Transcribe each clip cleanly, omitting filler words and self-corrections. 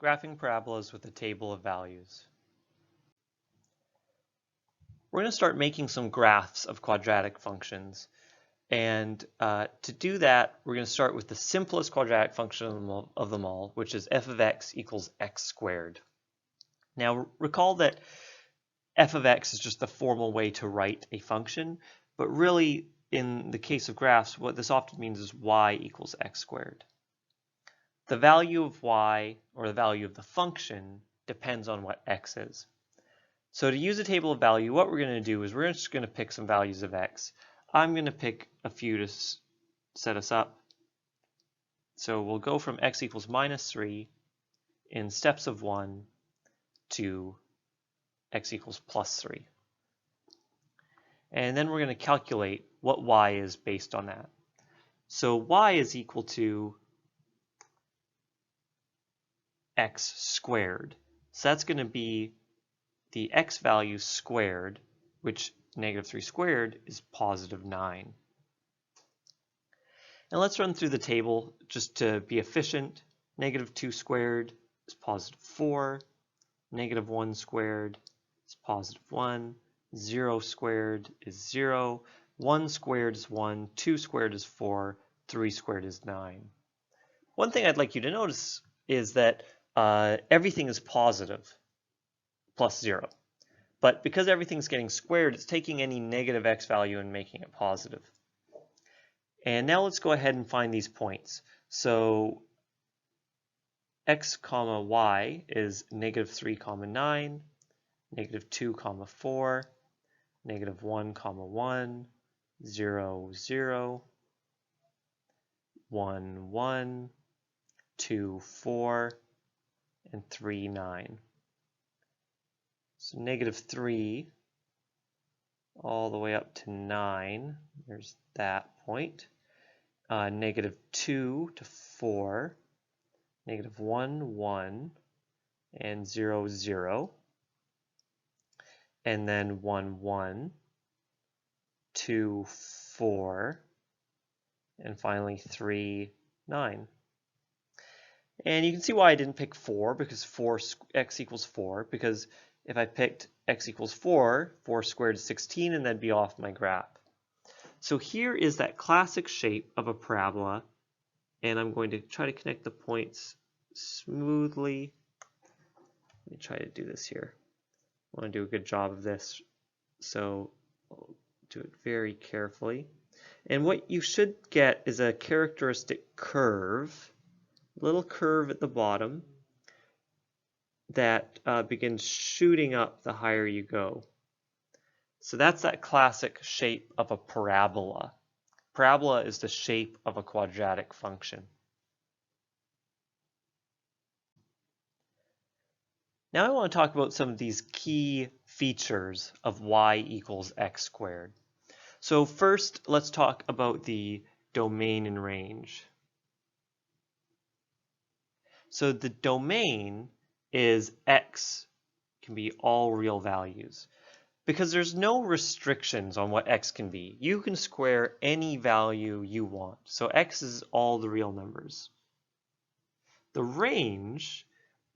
Graphing parabolas with a table of values. We're going to start making some graphs of quadratic functions. And to do that, we're going to start with the simplest quadratic function of them all, which is f of x equals x squared. Now recall that f of x is just the formal way to write a function, but really in the case of graphs, what this often means is y equals x squared. The value of y, or the value of the function, depends on what x is. So to use a table of value, what we're going to do is we're just going to pick some values of x. I'm going to pick a few to set us up. So we'll go from x equals minus 3 in steps of 1 to x equals plus 3. And then we're going to calculate what y is based on that. So y is equal to x squared. So that's going to be the x value squared, which negative 3 squared is positive 9. And let's run through the table just to be efficient. Negative 2 squared is positive 4. Negative 1 squared is positive 1. 0 squared is 0. 1 squared is 1. 2 squared is 4. 3 squared is 9. One thing I'd like you to notice is that everything is positive, plus 0. But because everything's getting squared, it's taking any negative x value and making it positive. And now let's go ahead and find these points. So x comma y is negative 3 comma 9, negative 2 comma 4, negative 1 comma 1, 0, 0, 1, 1, 2, 4, and 3, 9. So negative 3 all the way up to 9, there's that point. Negative 2 to 4, negative 1, 1, and 0, 0. And then 1, 1, 2, 4, and finally 3, 9. And you can see why I didn't pick 4, because x equals 4, because if I picked x equals 4, 4 squared is 16, and that'd be off my graph. So here is that classic shape of a parabola, and I'm going to try to connect the points smoothly. Let me try to do this here. I want to do a good job of this, so I'll do it very carefully. And what you should get is a characteristic curve, little curve at the bottom that begins shooting up the higher you go. So that's that classic shape of a parabola. Parabola is the shape of a quadratic function. Now I want to talk about some of these key features of y equals x squared. So first, let's talk about the domain and range. So the domain is x can be all real values, because there's no restrictions on what x can be. You can square any value you want. So x is all the real numbers. The range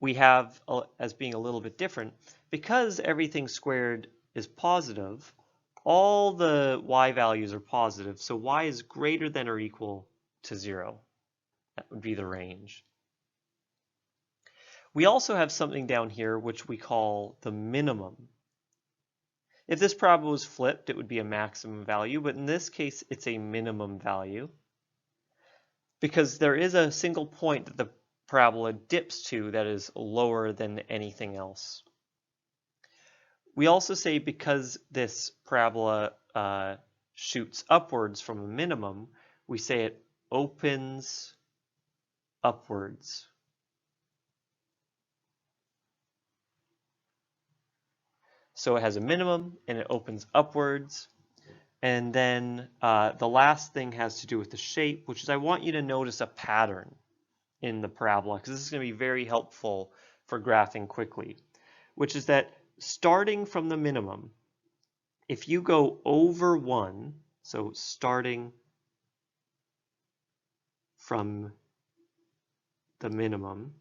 we have as being a little bit different, because everything squared is positive, all the y values are positive, so y is greater than or equal to 0. That would be the range. We also have something down here which we call the minimum. If this parabola was flipped, it would be a maximum value, but in this case, it's a minimum value, because there is a single point that the parabola dips to that is lower than anything else. We also say because this parabola shoots upwards from a minimum, we say it opens upwards. So it has a minimum and it opens upwards. And then the last thing has to do with the shape, which is I want you to notice a pattern in the parabola, because this is going to be very helpful for graphing quickly, which is that starting from the minimum, if you go over 1, so starting from the minimum,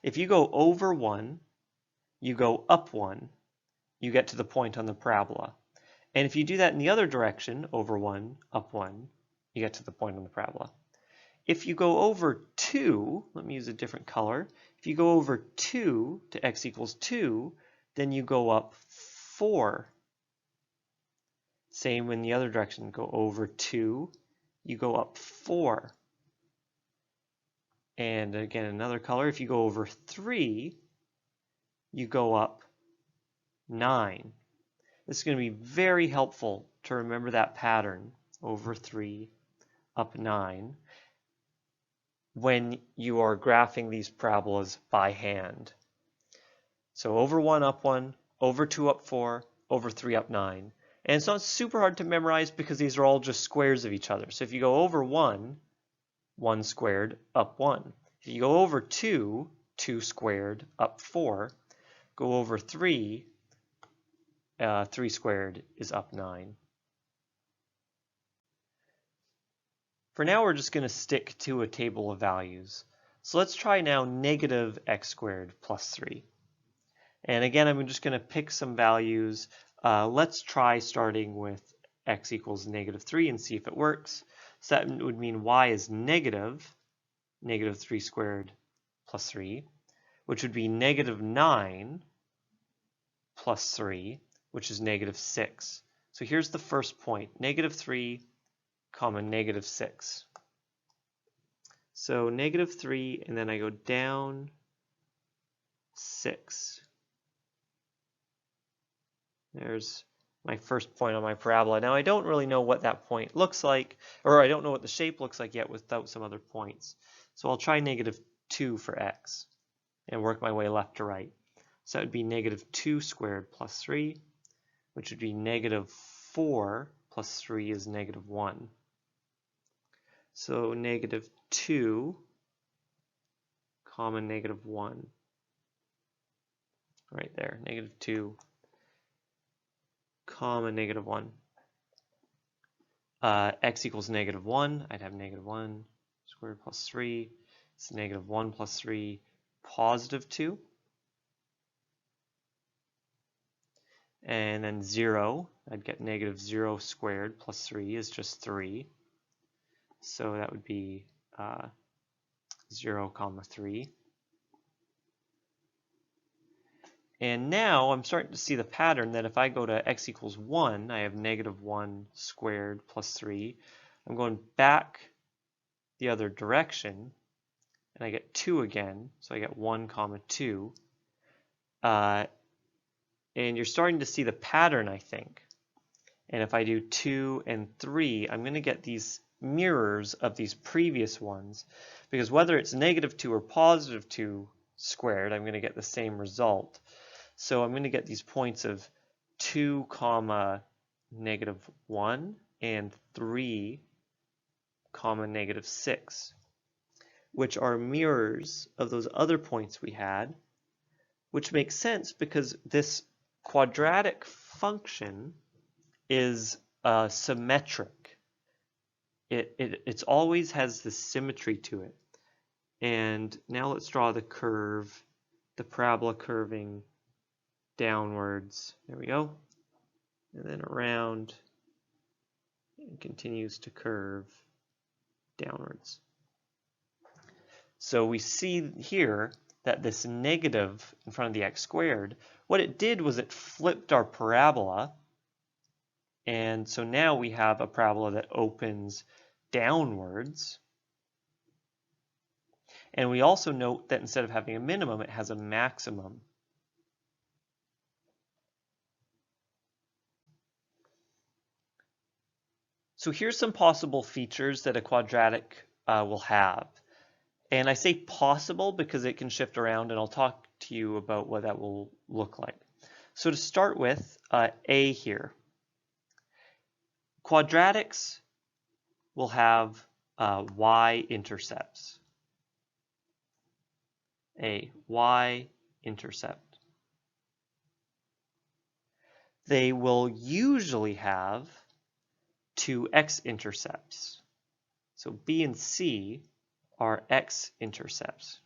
If you go over 1, you go up 1, you get to the point on the parabola. And if you do that in the other direction, over 1, up 1, you get to the point on the parabola. If you go over 2, let me use a different color. If you go over 2 to x equals 2, then you go up 4. Same in the other direction. Go over 2, you go up 4. And again, another color. If you go over 3, you go up 9. This is going to be very helpful to remember that pattern, over 3, up 9, when you are graphing these parabolas by hand. So over 1, up 1, over 2, up 4, over 3, up 9. And it's not super hard to memorize because these are all just squares of each other. So if you go over 1, 1 squared, up 1. If you go over 2, 2 squared, up 4. Go over 3, 3 squared is up 9. For now, we're just going to stick to a table of values. So let's try now negative x squared plus 3. And again, I'm just going to pick some values. Let's try starting with x equals negative 3 and see if it works. So that would mean y is negative 3 squared plus 3, which would be negative 9 plus 3, which is negative 6. So here's the first point, negative 3, comma, negative 6. So negative 3, and then I go down 6. There's my first point on my parabola. Now I don't really know what that point looks like, or I don't know what the shape looks like yet without some other points. So I'll try negative 2 for x and work my way left to right. So that would be negative 2 squared plus 3, which would be negative 4 plus 3 is negative 1. So negative 2, comma, negative 1. Right there, negative 2, comma, negative 1. X equals negative 1. I'd have negative 1 squared plus 3. It's negative 1 plus 3, positive 2. And then 0, I'd get negative 0 squared plus 3 is just 3. So that would be 0, comma 3. And now I'm starting to see the pattern that if I go to x equals 1, I have negative 1 squared plus 3. I'm going back the other direction, and I get 2 again. So I get 1, comma 2. And you're starting to see the pattern, I think. And if I do 2 and 3, I'm going to get these mirrors of these previous ones, because whether it's negative 2 or positive 2 squared, I'm going to get the same result. So I'm going to get these points of 2, comma, negative 1 and 3, comma, negative 6, which are mirrors of those other points we had, which makes sense because this quadratic function is symmetric. It always has this symmetry to it. And now let's draw the curve, the parabola curving downwards. There we go. And then around, it continues to curve downwards. So we see here that this negative in front of the x squared, what it did was it flipped our parabola. And so now we have a parabola that opens downwards. And we also note that instead of having a minimum, it has a maximum. So here's some possible features that a quadratic will have. And I say possible because it can shift around, and I'll talk to you about what that will look like. So to start with, A here. Quadratics will have y-intercepts. A y-intercept. They will usually have 2 x-intercepts. So B and C are x-intercepts.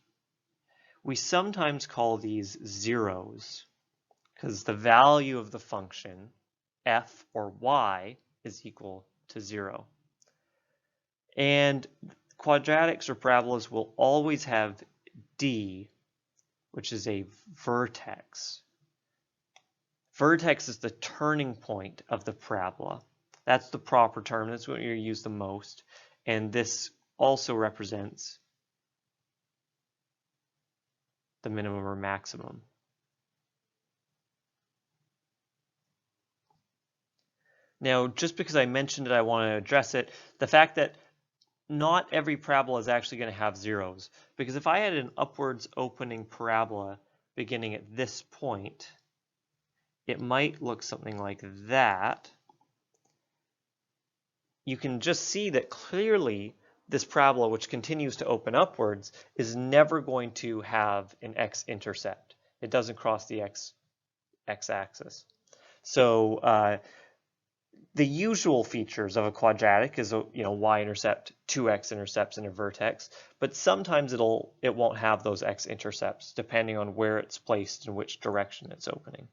We sometimes call these zeros because the value of the function f or y is equal to 0. And quadratics or parabolas will always have d, which is a vertex. Vertex is the turning point of the parabola. That's the proper term. That's what you use the most. And this also represents the minimum or maximum. Now, just because I mentioned it, I want to address it. The fact that not every parabola is actually going to have zeros. Because if I had an upwards opening parabola beginning at this point, it might look something like that. You can just see that clearly this parabola, which continues to open upwards, is never going to have an x-intercept. It doesn't cross the x-axis. So the usual features of a quadratic is a y-intercept, two x-intercepts, and a vertex. But sometimes it won't have those x-intercepts depending on where it's placed and which direction it's opening.